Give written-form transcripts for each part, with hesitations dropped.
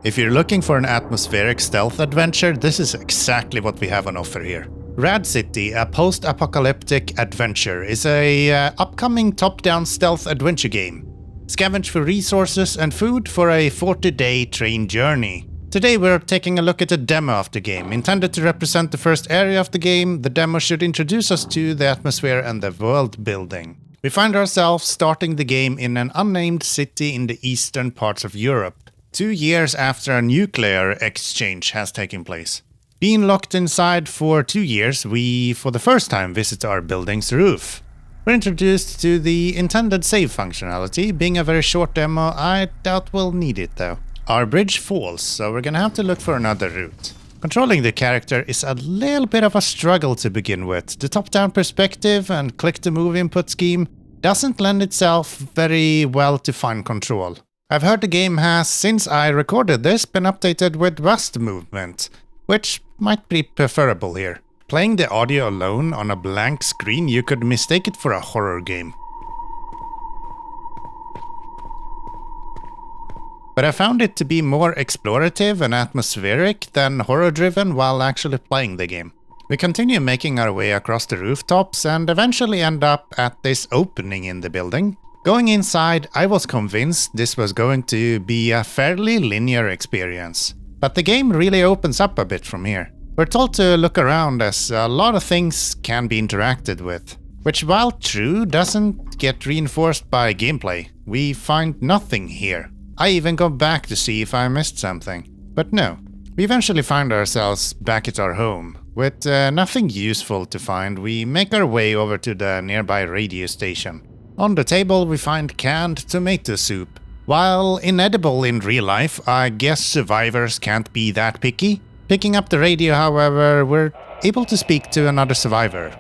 If you're looking for an atmospheric stealth adventure, this is exactly what we have on offer here. RadCity, a post-apocalyptic adventure, is a upcoming top-down stealth adventure game. Scavenge for resources and food for a 40-day train journey. Today we're taking a look at a demo of the game. Intended to represent the first area of the game, the demo should introduce us to the atmosphere and the world building. We find ourselves starting the game in an unnamed city in the eastern parts of Europe, 2 years after a nuclear exchange has taken place. Being locked inside for 2 years, we for the first time visit our building's roof. We're introduced to the intended save functionality. Being a very short demo, I doubt we'll need it though. Our bridge falls, so we're gonna have to look for another route. Controlling the character is a little bit of a struggle to begin with. The top-down perspective and click-to-move input scheme doesn't lend itself very well to fine control. I've heard the game has, since I recorded this, been updated with bust movement, which might be preferable here. Playing the audio alone on a blank screen, you could mistake it for a horror game. But I found it to be more explorative and atmospheric than horror-driven while actually playing the game. We continue making our way across the rooftops and eventually end up at this opening in the building. Going inside, I was convinced this was going to be a fairly linear experience. But the game really opens up a bit from here. We're told to look around as a lot of things can be interacted with, which while true doesn't get reinforced by gameplay. We find nothing here. I even go back to see if I missed something. But no, we eventually find ourselves back at our home. With nothing useful to find, we make our way over to the nearby radio station. On the table we find canned tomato soup. While inedible in real life, I guess survivors can't be that picky. Picking up the radio, however, we're able to speak to another survivor.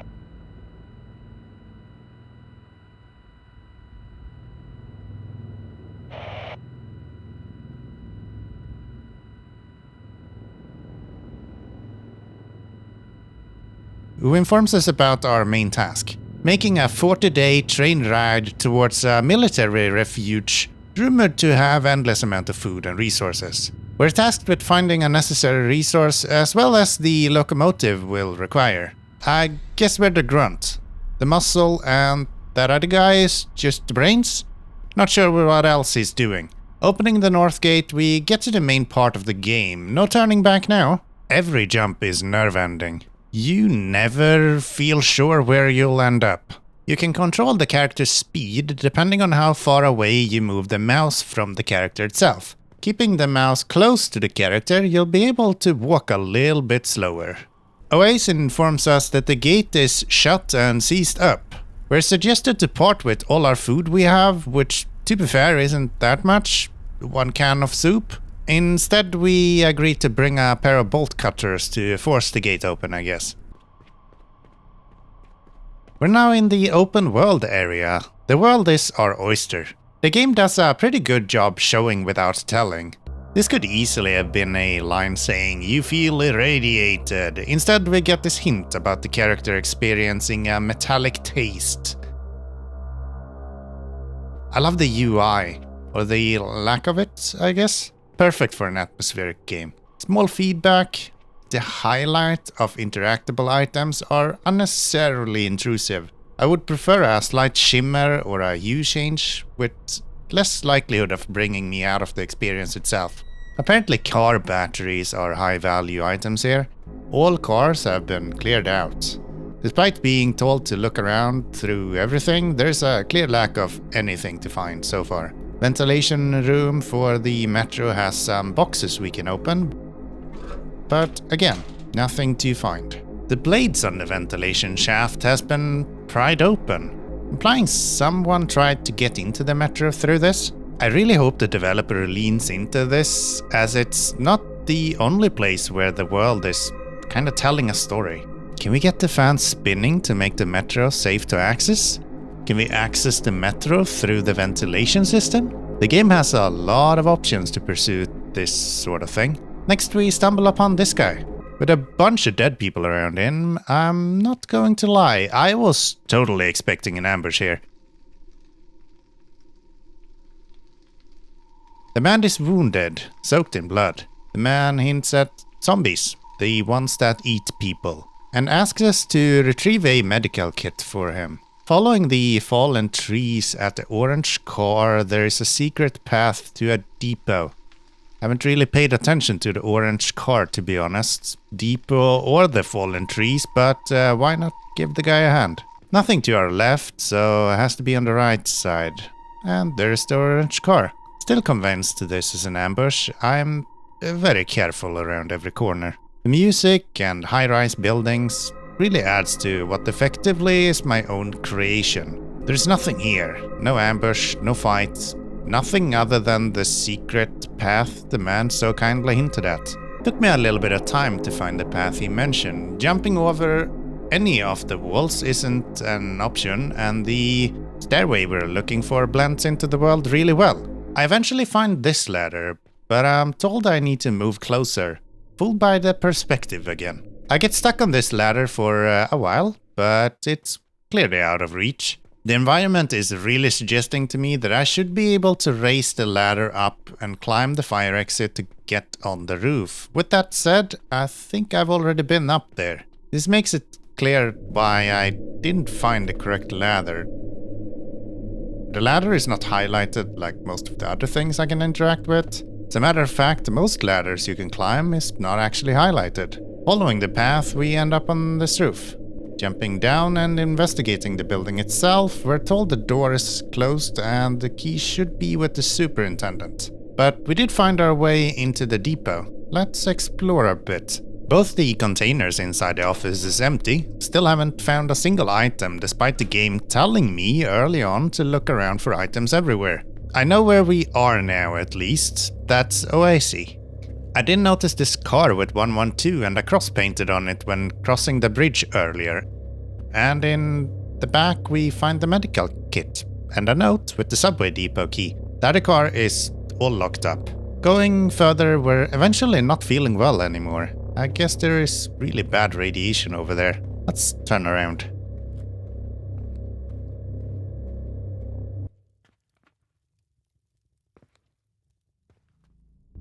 Who informs us about our main task, making a 40-day train ride towards a military refuge rumored to have endless amount of food and resources. We're tasked with finding a necessary resource as well as the locomotive will require. I guess we're the grunt, the muscle, and that other guy is just the brains? Not sure what else he's doing. Opening the north gate, we get to the main part of the game. No turning back now. Every jump is nerve-ending. You never feel sure where you'll end up. You can control the character's speed depending on how far away you move the mouse from the character itself. Keeping the mouse close to the character, you'll be able to walk a little bit slower. OAS informs us that the gate is shut and seized up. We're suggested to part with all our food we have, which to be fair isn't that much. 1 can of soup. Instead, we agreed to bring a pair of bolt cutters to force the gate open, I guess. We're now in the open world area. The world is our oyster. The game does a pretty good job showing without telling. This could easily have been a line saying, "You feel irradiated." Instead, we get this hint about the character experiencing a metallic taste. I love the UI, or the lack of it, I guess. Perfect for an atmospheric game. Small feedback. The highlight of interactable items are unnecessarily intrusive. I would prefer a slight shimmer or a hue change, with less likelihood of bringing me out of the experience itself. Apparently car batteries are high value items here. All cars have been cleared out. Despite being told to look around through everything, there's a clear lack of anything to find so far. Ventilation room for the metro has some boxes we can open, but again, nothing to find. The blades on the ventilation shaft has been pried open, implying someone tried to get into the metro through this. I really hope the developer leans into this, as it's not the only place where the world is kinda telling a story. Can we get the fans spinning to make the metro safe to access? Can we access the metro through the ventilation system? The game has a lot of options to pursue this sort of thing. Next we stumble upon this guy. With a bunch of dead people around him, I'm not going to lie, I was totally expecting an ambush here. The man is wounded, soaked in blood. The man hints at zombies, the ones that eat people, and asks us to retrieve a medical kit for him. Following the fallen trees at the orange car, there is a secret path to a depot. Haven't really paid attention to the orange car, to be honest. Depot or the fallen trees, but why not give the guy a hand? Nothing to our left, so it has to be on the right side. And there's the orange car. Still convinced this is an ambush. I'm very careful around every corner. The music and high-rise buildings really adds to what effectively is my own creation. There's nothing here. No ambush, no fights. Nothing other than the secret path the man so kindly hinted at. Took me a little bit of time to find the path he mentioned. Jumping over any of the walls isn't an option, and the stairway we're looking for blends into the world really well. I eventually find this ladder, but I'm told I need to move closer. Fooled by the perspective again. I get stuck on this ladder for a while, but it's clearly out of reach. The environment is really suggesting to me that I should be able to raise the ladder up and climb the fire exit to get on the roof. With that said, I think I've already been up there. This makes it clear why I didn't find the correct ladder. The ladder is not highlighted like most of the other things I can interact with. As a matter of fact, most ladders you can climb is not actually highlighted. Following the path, we end up on this roof. Jumping down and investigating the building itself, we're told the door is closed and the key should be with the superintendent. But we did find our way into the depot. Let's explore a bit. Both the containers inside the office is empty. Still haven't found a single item despite the game telling me early on to look around for items everywhere. I know where we are now at least. That's Oasis. I did notice this car with 112 and a cross painted on it when crossing the bridge earlier. And in the back we find the medical kit and a note with the subway depot key. The other car is all locked up. Going further, we're eventually not feeling well anymore. I guess there is really bad radiation over there. Let's turn around.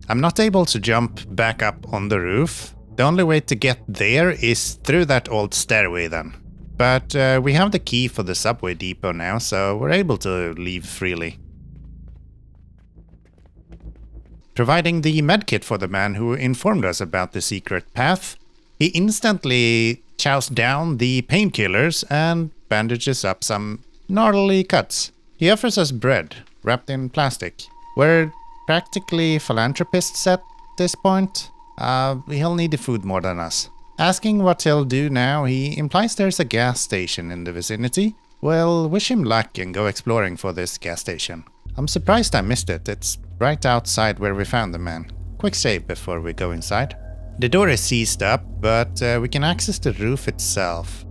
I'm not able to jump back up on the roof. The only way to get there is through that old stairway then. But we have the key for the subway depot now, so we're able to leave freely. Providing the medkit for the man who informed us about the secret path, he instantly chows down the painkillers and bandages up some gnarly cuts. He offers us bread, wrapped in plastic. We're practically philanthropists at this point. He'll need the food more than us. Asking what he'll do now, he implies there's a gas station in the vicinity. Well, wish him luck and go exploring for this gas station. I'm surprised I missed it. It's right outside where we found the man. Quick save before we go inside. The door is seized up, but we can access the roof itself.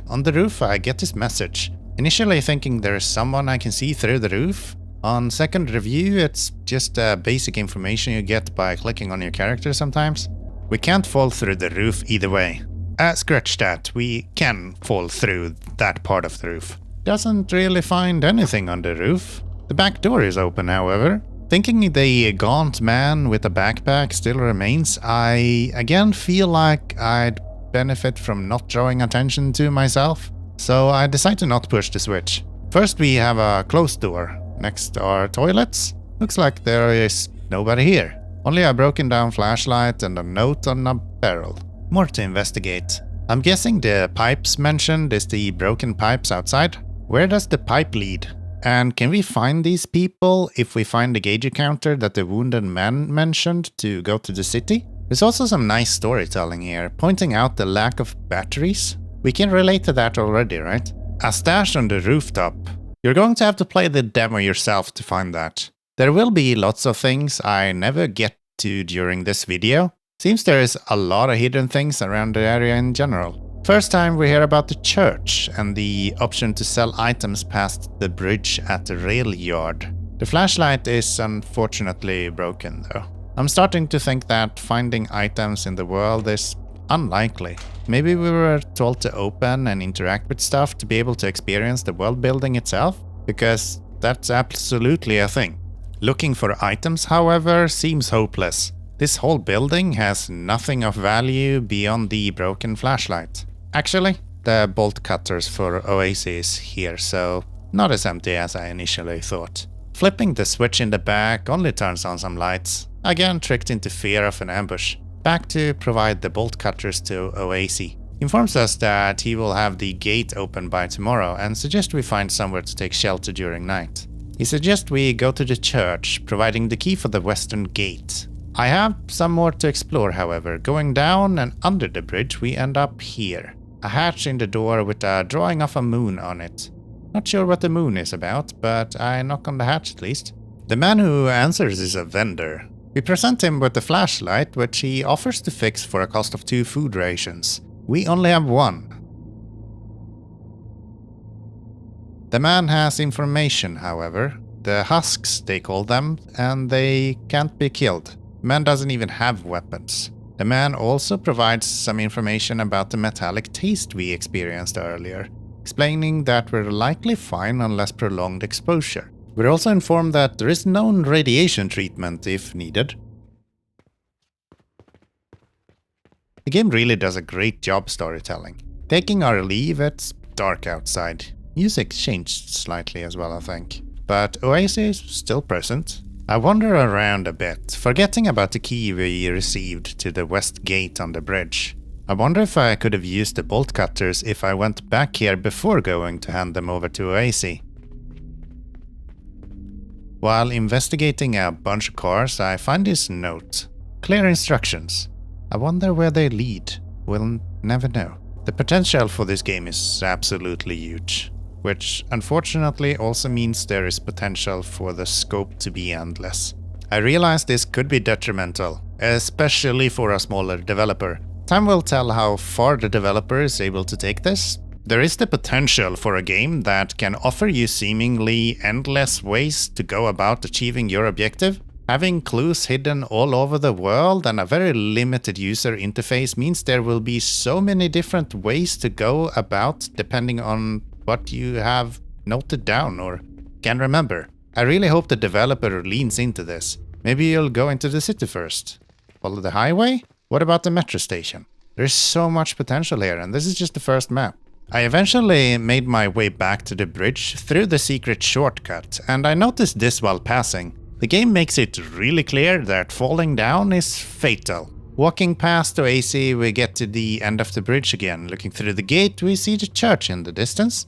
On the roof, I get this message. Initially thinking there is someone I can see through the roof. On second review, it's just basic information you get by clicking on your character sometimes. We can't fall through the roof either way. Scratch that, we can fall through that part of the roof. Doesn't really find anything on the roof. The back door is open, however. Thinking the gaunt man with a backpack still remains, I again feel like I'd benefit from not drawing attention to myself. So I decide to not push the switch. First we have a closed door. Next are toilets. Looks like there is nobody here. Only a broken down flashlight and a note on a barrel. More to investigate. I'm guessing the pipes mentioned is the broken pipes outside. Where does the pipe lead? And can we find these people if we find the gauge counter that the wounded man mentioned to go to the city? There's also some nice storytelling here, pointing out the lack of batteries. We can relate to that already, right? A stash on the rooftop. You're going to have to play the demo yourself to find that. There will be lots of things I never get to during this video. Seems there is a lot of hidden things around the area in general. First time we hear about the church and the option to sell items past the bridge at the rail yard. The flashlight is unfortunately broken though. I'm starting to think that finding items in the world is Unlikely. Maybe we were told to open and interact with stuff to be able to experience the world building itself, because that's absolutely a thing. Looking for items, however, seems hopeless. This whole building has nothing of value beyond the broken flashlight. Actually, the bolt cutters for Oasis here, so not as empty as I initially thought. Flipping the switch in the back only turns on some lights, again tricked into fear of an ambush. Back to provide the bolt cutters to Oasis. Informs us that he will have the gate open by tomorrow and suggests we find somewhere to take shelter during night. He suggests we go to the church, providing the key for the western gate. I have some more to explore, however. Going down and under the bridge, we end up here. A hatch in the door with a drawing of a moon on it. Not sure what the moon is about, but I knock on the hatch at least. The man who answers is a vendor. We present him with a flashlight, which he offers to fix for a cost of 2 food rations. We only have 1. The man has information, however. The husks, they call them, and they can't be killed. The man doesn't even have weapons. The man also provides some information about the metallic taste we experienced earlier, explaining that we're likely fine unless prolonged exposure. We're also informed that there is known radiation treatment if needed. The game really does a great job storytelling. Taking our leave, it's dark outside. Music changed slightly as well, I think. But Oasis is still present. I wander around a bit, forgetting about the key we received to the west gate on the bridge. I wonder if I could have used the bolt cutters if I went back here before going to hand them over to Oasis. While investigating a bunch of cars, I find this note. Clear instructions. I wonder where they lead. We'll never know. The potential for this game is absolutely huge, which unfortunately also means there is potential for the scope to be endless. I realize this could be detrimental, especially for a smaller developer. Time will tell how far the developer is able to take this. There is the potential for a game that can offer you seemingly endless ways to go about achieving your objective. Having clues hidden all over the world and a very limited user interface means there will be so many different ways to go about depending on what you have noted down or can remember. I really hope the developer leans into this. Maybe you'll go into the city first. Follow the highway? What about the metro station? There's so much potential here, and this is just the first map. I eventually made my way back to the bridge through the secret shortcut, and I noticed this while passing. The game makes it really clear that falling down is fatal. Walking past Oasis, we get to the end of the bridge again. Looking through the gate, we see the church in the distance.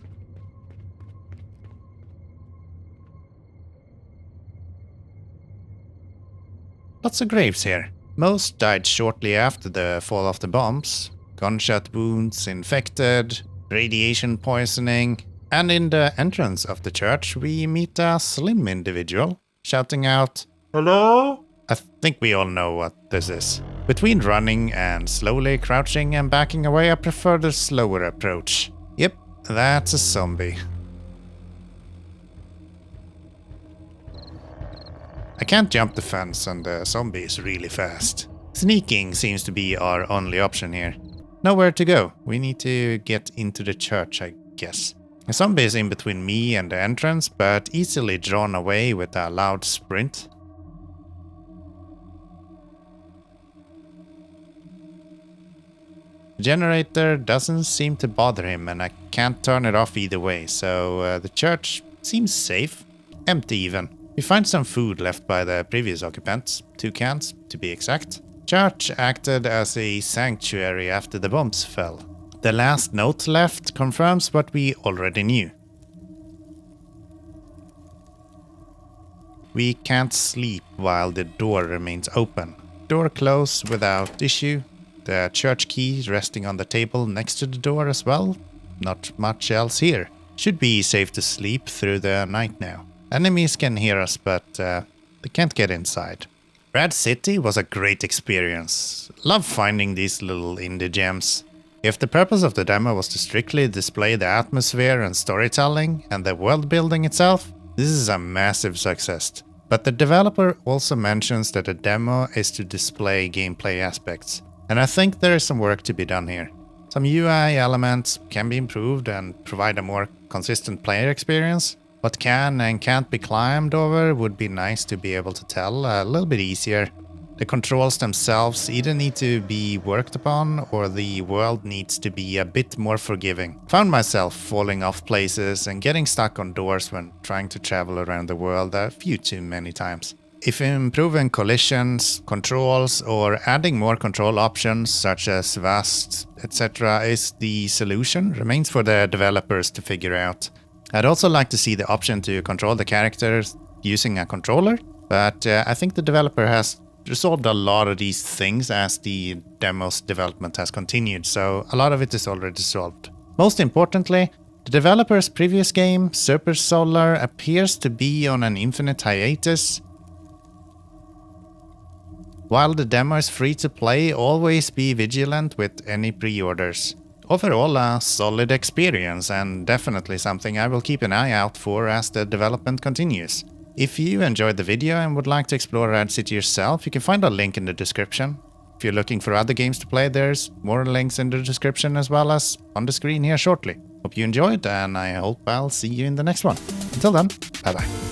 Lots of graves here. Most died shortly after the fall of the bombs. Gunshot wounds, infected, radiation poisoning. And in the entrance of the church, we meet a slim individual, shouting out, "Hello?" I think we all know what this is. Between running and slowly crouching and backing away, I prefer the slower approach. Yep, that's a zombie. I can't jump the fence and the zombie is really fast. Sneaking seems to be our only option here. Nowhere to go. We need to get into the church, I guess. The zombie is in between me and the entrance, but easily drawn away with a loud sprint. The generator doesn't seem to bother him and I can't turn it off either way, so the church seems safe. Empty even. We find some food left by the previous occupants, 2 cans to be exact. Church acted as a sanctuary after the bombs fell. The last note left confirms what we already knew. We can't sleep while the door remains open. Door closed without issue. The church key resting on the table next to the door as well. Not much else here. Should be safe to sleep through the night now. Enemies can hear us, but they can't get inside. RadCity was a great experience. Love finding these little indie gems. If the purpose of the demo was to strictly display the atmosphere and storytelling and the world building itself, this is a massive success. But the developer also mentions that the demo is to display gameplay aspects. And I think there is some work to be done here. Some UI elements can be improved and provide a more consistent player experience. What can and can't be climbed over would be nice to be able to tell a little bit easier. The controls themselves either need to be worked upon or the world needs to be a bit more forgiving. Found myself falling off places and getting stuck on doors when trying to travel around the world a few too many times. If improving collisions, controls, or adding more control options such as VAST, etc. is the solution, remains for the developers to figure out. I'd also like to see the option to control the characters using a controller, but I think the developer has resolved a lot of these things as the demo's development has continued, so a lot of it is already solved. Most importantly, the developer's previous game, Super Solar, appears to be on an infinite hiatus. While the demo is free to play, always be vigilant with any pre-orders. Overall, a solid experience and definitely something I will keep an eye out for as the development continues. If you enjoyed the video and would like to explore RadCity yourself, you can find a link in the description. If you're looking for other games to play, there's more links in the description as well as on the screen here shortly. Hope you enjoyed, and I hope I'll see you in the next one. Until then, bye bye.